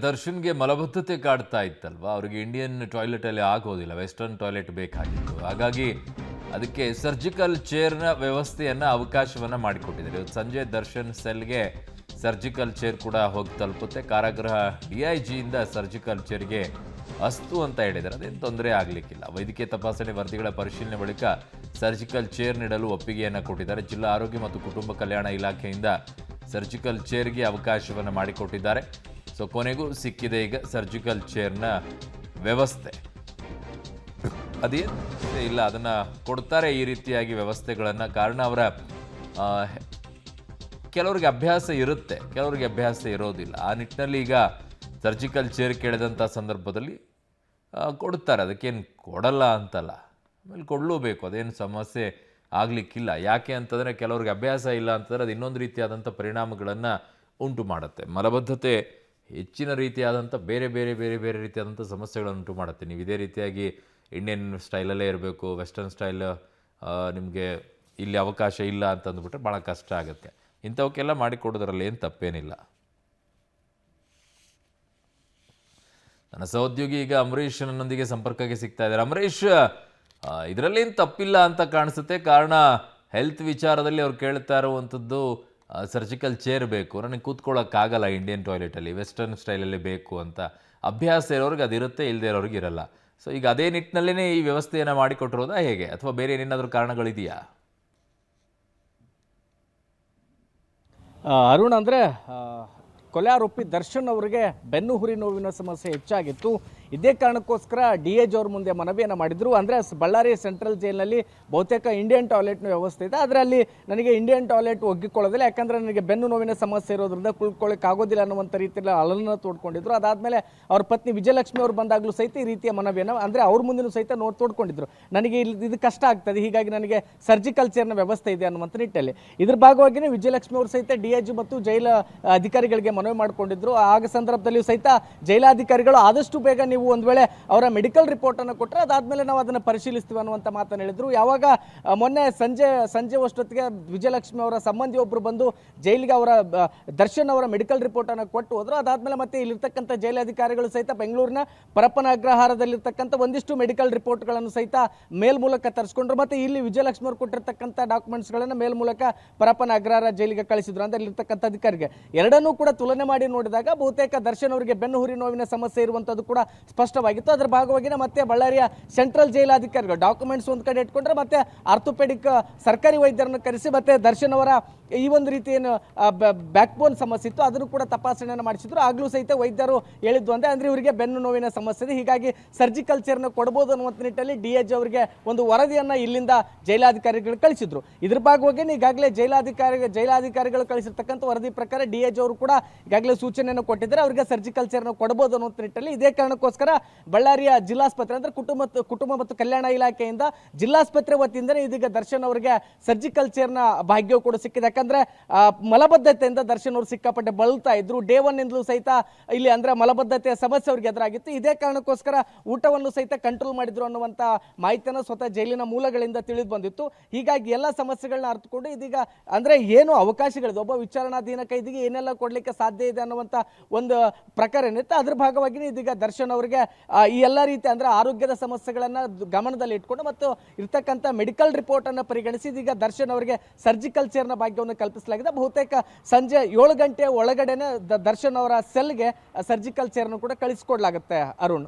ದರ್ಶನ್ಗೆ ಮಲಬದ್ಧತೆ ಕಾಡ್ತಾ ಇತ್ತಲ್ವಾ, ಅವ್ರಿಗೆ ಇಂಡಿಯನ್ ಟಾಯ್ಲೆಟಲ್ಲಿ ಆಗೋದಿಲ್ಲ, ವೆಸ್ಟರ್ನ್ ಟಾಯ್ಲೆಟ್ ಬೇಕಾಗಿತ್ತು. ಹಾಗಾಗಿ ಅದಕ್ಕೆ ಸರ್ಜಿಕಲ್ ಚೇರ್ನ ವ್ಯವಸ್ಥೆಯನ್ನು ಅವಕಾಶವನ್ನು ಮಾಡಿಕೊಟ್ಟಿದ್ದಾರೆ. ಇವತ್ತು ಸಂಜೆ ದರ್ಶನ್ ಸೆಲ್ಗೆ ಸರ್ಜಿಕಲ್ ಚೇರ್ ಕೂಡ ಹೋಗಿ ತಲುಪುತ್ತೆ. ಕಾರಾಗೃಹ DIGಯಿಂದ ಸರ್ಜಿಕಲ್ ಚೇರ್ಗೆ ಅಸ್ತು ಅಂತ ಹೇಳಿದ್ದಾರೆ. ಅದೇನು ತೊಂದರೆ ಆಗಲಿಕ್ಕಿಲ್ಲ. ವೈದ್ಯಕೀಯ ತಪಾಸಣೆ ವರದಿಗಳ ಪರಿಶೀಲನೆ ಬಳಿಕ ಸರ್ಜಿಕಲ್ ಚೇರ್ ನೀಡಲು ಒಪ್ಪಿಗೆಯನ್ನು ಕೊಟ್ಟಿದ್ದಾರೆ. ಜಿಲ್ಲಾ ಆರೋಗ್ಯ ಮತ್ತು ಕುಟುಂಬ ಕಲ್ಯಾಣ ಇಲಾಖೆಯಿಂದ ಸರ್ಜಿಕಲ್ ಚೇರ್ಗೆ ಅವಕಾಶವನ್ನು ಮಾಡಿಕೊಟ್ಟಿದ್ದಾರೆ. ಸೊ ಕೊನೆಗೂ ಸಿಕ್ಕಿದೆ ಈಗ ಸರ್ಜಿಕಲ್ ಚೇರ್ನ ವ್ಯವಸ್ಥೆ. ಅದೇನು ಇಲ್ಲ, ಅದನ್ನು ಕೊಡ್ತಾರೆ ಈ ರೀತಿಯಾಗಿ ವ್ಯವಸ್ಥೆಗಳನ್ನು. ಕಾರಣ ಅವರ ಕೆಲವರಿಗೆ ಅಭ್ಯಾಸ ಇರುತ್ತೆ, ಕೆಲವರಿಗೆ ಅಭ್ಯಾಸ ಇರೋದಿಲ್ಲ. ಆ ನಿಟ್ಟಿನಲ್ಲಿ ಈಗ ಸರ್ಜಿಕಲ್ ಚೇರ್ ಕೇಳಿದಂಥ ಸಂದರ್ಭದಲ್ಲಿ ಕೊಡ್ತಾರೆ. ಅದಕ್ಕೇನು ಕೊಡಲ್ಲ ಅಂತಲ್ಲ, ಆಮೇಲೆ ಕೊಡಲೇಬೇಕು, ಅದೇನು ಸಮಸ್ಯೆ ಆಗಲಿಕ್ಕಿಲ್ಲ. ಯಾಕೆ ಅಂತಂದರೆ ಕೆಲವ್ರಿಗೆ ಅಭ್ಯಾಸ ಇಲ್ಲ ಅಂತಂದರೆ ಅದು ಇನ್ನೊಂದು ರೀತಿಯಾದಂಥ ಪರಿಣಾಮಗಳನ್ನು ಉಂಟು ಮಾಡುತ್ತೆ. ಮಲಬದ್ಧತೆ ಹೆಚ್ಚಿನ ರೀತಿಯಾದಂಥ ಬೇರೆ ಬೇರೆ ಬೇರೆ ಬೇರೆ ರೀತಿಯಾದಂಥ ಸಮಸ್ಯೆಗಳನ್ನು ಉಂಟು ಮಾಡುತ್ತೆ. ನೀವು ಇದೇ ರೀತಿಯಾಗಿ ಇಂಡಿಯನ್ ಸ್ಟೈಲಲ್ಲೇ ಇರಬೇಕು, ವೆಸ್ಟರ್ನ್ ಸ್ಟೈಲ್ ನಿಮಗೆ ಇಲ್ಲಿ ಅವಕಾಶ ಇಲ್ಲ ಅಂತಂದುಬಿಟ್ರೆ ಭಾಳ ಕಷ್ಟ ಆಗುತ್ತೆ. ಇಂಥವಕ್ಕೆಲ್ಲ ಮಾಡಿಕೊಡೋದ್ರಲ್ಲಿ ಏನು ತಪ್ಪೇನಿಲ್ಲ. ನನ್ನ ಸಹೋದ್ಯೋಗಿ ಈಗ ಅಂಬರೀಷ್ ನನ್ನೊಂದಿಗೆ ಸಂಪರ್ಕಕ್ಕೆ ಸಿಗ್ತಾ ಇದ್ದಾರೆ. ಅಂಬರೀಷ್, ಇದರಲ್ಲೇನು ತಪ್ಪಿಲ್ಲ ಅಂತ ಕಾಣಿಸುತ್ತೆ. ಕಾರಣ ಹೆಲ್ತ್ ವಿಚಾರದಲ್ಲಿ ಅವ್ರು ಕೇಳ್ತಾ ಇರುವಂಥದ್ದು ಸರ್ಜಿಕಲ್ ಚೇರ್ ಬೇಕು, ನನಗೆ ಕೂತ್ಕೊಳ್ಳೋಕ್ಕಾಗಲ್ಲ ಇಂಡಿಯನ್ ಟಾಯ್ಲೆಟಲ್ಲಿ, ವೆಸ್ಟರ್ನ್ ಸ್ಟೈಲಲ್ಲಿ ಬೇಕು ಅಂತ. ಅಭ್ಯಾಸ ಇರೋರಿಗೆ ಅದಿರುತ್ತೆ, ಇಲ್ಲದೆ ಇರೋರಿಗೆ ಇರಲ್ಲ. ಸೊ ಈಗ ಅದೇ ನಿಟ್ಟಿನಲ್ಲೇ ಈ ವ್ಯವಸ್ಥೆಯನ್ನು ಮಾಡಿಕೊಟ್ಟಿರೋದಾ ಹೇಗೆ, ಅಥವಾ ಬೇರೆ ಏನೇನಾದರೂ ಕಾರಣಗಳಿದೆಯಾ? ಅರುಣ್, ಅಂದರೆ ಕೊಲೆ ಆರೋಪಿ ದರ್ಶನ್ ಅವರಿಗೆ ಬೆನ್ನು ಹುರಿ ನೋವಿನ ಸಮಸ್ಯೆ ಹೆಚ್ಚಾಗಿತ್ತು. ಇದೇ ಕಾರಣಕ್ಕೋಸ್ಕರ DIG ಅವ್ರ ಮುಂದೆ ಮನವಿಯನ್ನು ಮಾಡಿದರು. ಅಂದರೆ ಬಳ್ಳಾರಿ ಸೆಂಟ್ರಲ್ ಜೈಲಿನಲ್ಲಿ ಬಹುತೇಕ ಇಂಡಿಯನ್ ಟಾಯ್ಲೆಟ್ನ ವ್ಯವಸ್ಥೆ ಇದೆ, ಆದರೆ ಅಲ್ಲಿ ನನಗೆ ಇಂಡಿಯನ್ ಟಾಯ್ಲೆಟ್ ಒಗ್ಗಿಕೊಳ್ಳೋದಿಲ್ಲ, ಯಾಕಂದರೆ ನನಗೆ ಬೆನ್ನು ನೋವಿನ ಸಮಸ್ಯೆ ಇರೋದ್ರಿಂದ ಕುಳ್ಕೊಳ್ಳೋಕೆ ಆಗೋದಿಲ್ಲ ಅನ್ನುವಂಥ ರೀತಿಯಲ್ಲಿ ಅಳಲನ್ನು ತೋಡ್ಕೊಂಡಿದ್ರು. ಅದಾದಮೇಲೆ ಅವ್ರ ಪತ್ನಿ ವಿಜಯಲಕ್ಷ್ಮಿ ಅವರು ಬಂದಾಗಲೂ ಸಹಿತ ಈ ರೀತಿಯ ಮನವಿಯನ್ನು, ಅಂದರೆ ಅವ್ರ ಮುಂದೆ ಸಹಿತ ತೋಡ್ಕೊಂಡಿದ್ರು, ನನಗೆ ಇದು ಕಷ್ಟ ಆಗ್ತದೆ, ಹೀಗಾಗಿ ನನಗೆ ಸರ್ಜಿಕಲ್ ಚೇರ್ನ ವ್ಯವಸ್ಥೆ ಇದೆ ಅನ್ನುವಂಥ ನಿಟ್ಟಲ್ಲಿ. ಇದ್ರ ಭಾಗವಾಗಿಯೇ ವಿಜಯಲಕ್ಷ್ಮಿ ಅವರು ಸಹಿತ DIG ಮತ್ತು ಜೈಲ ಅಧಿಕಾರಿಗಳಿಗೆ ಮನವಿ ಮಾಡಿಕೊಂಡಿದ್ರು. ಆಗ ಸಂದರ್ಭದಲ್ಲಿ ಸಹಿತ ಜೈಲಾಧಿಕಾರಿಗಳು ಆದಷ್ಟು ಬೇಗ ನೀವು ಒಂದು ವೇಳೆ ಅವರ ಮೆಡಿಕಲ್ ರಿಪೋರ್ಟ್ ಅನ್ನು ಕೊಟ್ಟರೆ ಅದಾದ್ಮೇಲೆ ನಾವು ಅದನ್ನು ಪರಿಶೀಲಿಸ್ತೀವಿ ಅನ್ನುವಂಥ ಮಾತನ್ನು ಹೇಳಿದ್ರು. ಯಾವಾಗ ಮೊನ್ನೆ ಸಂಜೆ ಅಷ್ಟೊತ್ತಿಗೆ ವಿಜಯಲಕ್ಷ್ಮಿ ಅವರ ಸಂಬಂಧಿಯೊಬ್ಬರು ಬಂದು ಜೈಲಿಗೆ ಅವರ ದರ್ಶನ್ ಅವರ ಮೆಡಿಕಲ್ ರಿಪೋರ್ಟ್ ಅನ್ನು ಕೊಟ್ಟು ಹೋದ್ರು. ಅದಾದ್ಮೇಲೆ ಮತ್ತೆ ಇಲ್ಲಿರ್ತಕ್ಕಂಥ ಜೈಲಾಧಿಕಾರಿಗಳು ಸಹಿತ ಬೆಂಗಳೂರಿನ ಪರಪ್ಪನ ಅಗ್ರಹಾರದಲ್ಲಿರ್ತಕ್ಕಂಥ ಒಂದಿಷ್ಟು ಮೆಡಿಕಲ್ ರಿಪೋರ್ಟ್ಗಳನ್ನು ಸಹಿತ ಮೇಲ್ ಮೂಲಕ ತರಿಸ್ಕೊಂಡ್ರು. ಮತ್ತೆ ಇಲ್ಲಿ ವಿಜಯಲಕ್ಷ್ಮಿ ಅವರು ಕೊಟ್ಟಿರ್ತಕ್ಕಂಥ ಡಾಕ್ಯುಮೆಂಟ್ಸ್ಗಳನ್ನು ಮೇಲ್ ಮೂಲಕ ಪರಪ್ಪನ ಅಗ್ರಹಾರ ಜೈಲಿಗೆ ಕಳಿಸಿದ್ರು. ಅಂದ್ರೆ ಇಲ್ಲಿರ್ತಕ್ಕಂಥ ಅಧಿಕಾರಿಗೆ ಎರಡನ್ನೂ ಕೂಡ ತುಲನೆ ಮಾಡಿ ನೋಡಿದಾಗ ಬಹುತೇಕ ದರ್ಶನ್ ಅವರಿಗೆ ಬೆನ್ನು ಹುರಿ ನೋವಿನ ಸಮಸ್ಯೆ ಇರುವಂತದ್ದು ಕೂಡ ಸ್ಪಷ್ಟವಾಗಿತ್ತು. ಅದರ ಭಾಗವಾಗಿ ಮತ್ತೆ ಬಳ್ಳಾರಿಯ ಸೆಂಟ್ರಲ್ ಜೈಲಾಧಿಕಾರಿಗಳು ಡಾಕ್ಯುಮೆಂಟ್ಸ್ ಒಂದು ಕಡೆ ಇಟ್ಕೊಂಡ್ರೆ ಮತ್ತೆ ಆರ್ಥೋಪೆಡಿಕ್ ಸರ್ಕಾರಿ ವೈದ್ಯರನ್ನು ಕರೆಸಿ ಮತ್ತೆ ದರ್ಶನ್ ಅವರ ಈ ಒಂದು ರೀತಿ ಏನು ಬ್ಯಾಕ್ ಬೋನ್ ಸಮಸ್ಯೆ ಇತ್ತು ಅದನ್ನು ಕೂಡ ತಪಾಸಣೆಯನ್ನು ಮಾಡಿಸಿದ್ರು. ಆಗ್ಲೂ ಸಹಿತ ವೈದ್ಯರು ಹೇಳಿದ್ದು ಅಂದ್ರೆ ಇವರಿಗೆ ಬೆನ್ನು ನೋವಿನ ಸಮಸ್ಯೆ ಇದೆ, ಹೀಗಾಗಿ ಸರ್ಜಿಕಲ್ ಚೇರ್ನ ಕೊಡಬಹುದು ಅನ್ನುವಂಥ ನಿಟ್ಟಲ್ಲಿ DIG ಅವರಿಗೆ ಒಂದು ವರದಿಯನ್ನ ಇಲ್ಲಿಂದ ಜೈಲಾಧಿಕಾರಿಗಳು ಕಳಿಸಿದ್ರು. ಇದ್ರ ಭಾಗವಾಗಿ ಈಗಾಗಲೇ ಜೈಲಾಧಿಕಾರಿಗಳು ಕಳಿಸಿರ್ತಕ್ಕಂಥ ವರದಿ ಪ್ರಕಾರ DIG ಅವರು ಕೂಡ ಈಗಾಗಲೇ ಸೂಚನೆಯನ್ನು ಕೊಟ್ಟಿದ್ದಾರೆ, ಅವರಿಗೆ ಸರ್ಜಿಕಲ್ ಚೇರ್ನ ಕೊಡಬಹುದು ಅನ್ನುವಂಥ ನಿಟ್ಟಲ್ಲಿ. ಇದೇ ಕಾರಣಕ್ಕೋಸ್ಕರ ಬಳ್ಳಾರಿಯ ಜಿಲ್ಲಾಸ್ಪತ್ರೆ ಅಂದ್ರೆ ಕುಟುಂಬ ಮತ್ತು ಕಲ್ಯಾಣ ಇಲಾಖೆಯಿಂದ ಜಿಲ್ಲಾಸ್ಪತ್ರೆ ವತಿಯಿಂದ ಇದೀಗ ದರ್ಶನ್ ಅವರಿಗೆ ಸರ್ಜಿಕಲ್ ಚೇರ್ನ ಭಾಗ್ಯ ಕೂಡ ಸಿಕ್ಕಿದೆ. ಯಾಕಂದ್ರೆ ಮಲಬದ್ಧತೆಯಿಂದ ದರ್ಶನ್ ಅವರು ಸಿಕ್ಕಾಪಟ್ಟೆ ಬಳಲ್ತಾ ಇದ್ರು. ಡೇ 1 ಇಂದಲೂ ಸಹಿತ ಇಲ್ಲಿ ಅಂದ್ರೆ ಮಲಬದ್ಧತೆಯ ಸಮಸ್ಯೆ ಅವರಿಗೆ ಎದುರಾಗಿತ್ತು. ಇದೇ ಕಾರಣಕ್ಕೋಸ್ಕರ ಊಟವನ್ನು ಸಹಿತ ಕಂಟ್ರೋಲ್ ಮಾಡಿದ್ರು ಅನ್ನುವಂತ ಮಾಹಿತಿಯನ್ನು ಸ್ವತಃ ಜೈಲಿನ ಮೂಲಗಳಿಂದ ತಿಳಿದು ಬಂದಿತ್ತು. ಹೀಗಾಗಿ ಎಲ್ಲ ಸಮಸ್ಯೆಗಳನ್ನ ಅರ್ಥಕೊಂಡು ಇದೀಗ ಅಂದ್ರೆ ಏನು ಅವಕಾಶಗಳಿದೆ, ಒಬ್ಬ ವಿಚಾರಣಾಧೀನ ಕೈದಿಗೆ ಏನೆಲ್ಲ ಕೊಡ್ಲಿಕ್ಕೆ ಸಾಧ್ಯ ಇದೆ ಅನ್ನುವಂತ ಒಂದು ಪ್ರಕಾರ ಏನಿತ್ತು, ಅದ್ರ ಭಾಗವಾಗಿ ಇದೀಗ ದರ್ಶನ್ ಅವರಿಗೆ ಈ ಎಲ್ಲ ರೀತಿ ಅಂದ್ರೆ ಆರೋಗ್ಯದ ಸಮಸ್ಯೆಗಳನ್ನ ಗಮನದಲ್ಲಿ ಇಟ್ಕೊಂಡು ಮತ್ತು ಇರ್ತಕ್ಕಂಥ ಮೆಡಿಕಲ್ ರಿಪೋರ್ಟ್ ಅನ್ನು ಪರಿಗಣಿಸಿ ಇದೀಗ ದರ್ಶನ್ ಅವರಿಗೆ ಸರ್ಜಿಕಲ್ ಚೇರ್ನ ಭಾಗ್ಯವನ್ನು ಕಲ್ಪಿಸಲಾಗಿದೆ. ಬಹುತೇಕ ಸಂಜೆ 7 ಗಂಟೆ ಒಳಗಡೆನೆ ದರ್ಶನ್ ಅವರ ಸೆಲ್ಗೆ ಸರ್ಜಿಕಲ್ ಚೇರ್ನ ಕೂಡ ಕಳಿಸಿಕೊಡ್ಲಾಗುತ್ತೆ. ಅರುಣ್.